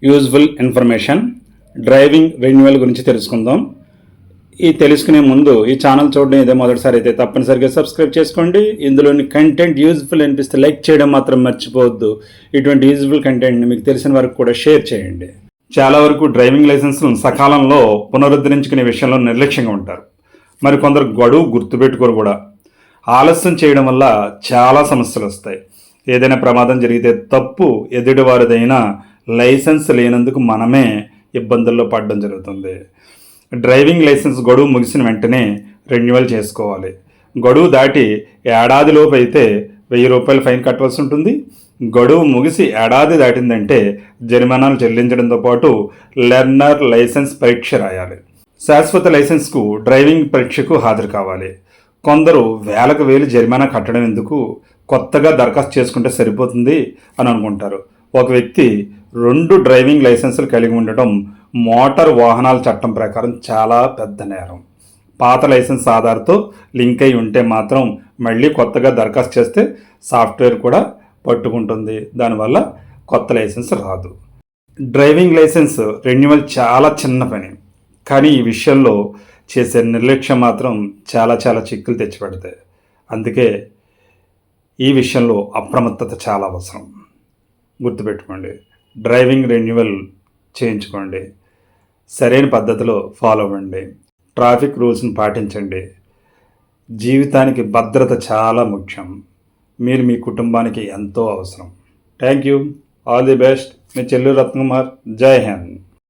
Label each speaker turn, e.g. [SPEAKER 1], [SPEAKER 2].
[SPEAKER 1] Useful information driving renewal గురించి తెలుసుకుందాం. ఈ తెలుసుకునే ముందు ఈ ఛానల్ చూడడం ఇదే మొదటిసారి అయితే తప్పనిసరిగా సబ్స్క్రైబ్ చేసుకోండి. ఇందులోని కంటెంట్ యూజ్ఫుల్ అనిపిస్తే లైక్ చేయడం మాత్రం మర్చిపోవద్దు. ఇటువంటి యూజ్ఫుల్ కంటెంట్ని మీకు తెలిసిన వరకు కూడా షేర్ చేయండి. చాలా వరకు డ్రైవింగ్ లైసెన్స్ను సకాలంలో పునరుద్ధరించుకునే విషయంలో నిర్లక్ష్యంగా ఉంటారు. మరి కొందరు గడువు గుర్తుపెట్టుకోరు కూడా. ఆలస్యం చేయడం వల్ల చాలా సమస్యలు వస్తాయి. ఏదైనా ప్రమాదం జరిగితే తప్పు ఎదుటివారిదైనా లైసెన్స్ లేనందుకు మనమే ఇబ్బందుల్లో పడడం జరుగుతుంది. డ్రైవింగ్ లైసెన్స్ గడువు ముగిసిన వెంటనే రెన్యువల్ చేసుకోవాలి. గడువు దాటి ఏడాదిలోపు అయితే ₹1000 ఫైన్ కట్టవలసి ఉంటుంది. గడువు ముగిసి ఏడాది దాటిందంటే జరిమానాలు చెల్లించడంతో పాటు లెర్నర్ లైసెన్స్ పరీక్ష రాయాలి. శాశ్వత లైసెన్స్కు డ్రైవింగ్ పరీక్షకు హాజరు కావాలి. కొందరు వేలకు వేలు జరిమానా కట్టడం ఎందుకు, కొత్తగా దరఖాస్తు చేసుకుంటే సరిపోతుంది అని అనుకుంటారు. ఒక వ్యక్తి 2 డ్రైవింగ్ లైసెన్సులు కలిగి ఉండటం మోటార్ వాహనాల చట్టం ప్రకారం చాలా పెద్ద నేరం. పాత లైసెన్స్ ఆధార్తో లింక్ అయి ఉంటే మాత్రం మళ్ళీ కొత్తగా దరఖాస్తు చేస్తే సాఫ్ట్వేర్ కూడా పట్టుకుంటుంది. దానివల్ల కొత్త లైసెన్స్ రాదు. డ్రైవింగ్ లైసెన్స్ రెన్యువల్ చాలా చిన్న పని, కానీ ఈ విషయంలో చేసే నిర్లక్ష్యం మాత్రం చాలా చాలా చిక్కులు తెచ్చిపెడతాయి. అందుకే ఈ విషయంలో అప్రమత్తత చాలా అవసరం. గుర్తుపెట్టుకోండి, డ్రైవింగ్ రెన్యువల్ చేయించుకోండి. సరైన పద్ధతిలో ఫాలో అవ్వండి. ట్రాఫిక్ రూల్స్ని పాటించండి. జీవితానికి భద్రత చాలా ముఖ్యం. మీరు మీ కుటుంబానికి ఎంతో అవసరం. Thank you. All the best. మీ చెల్లూరు రత్నకుమార్. జై హింద్.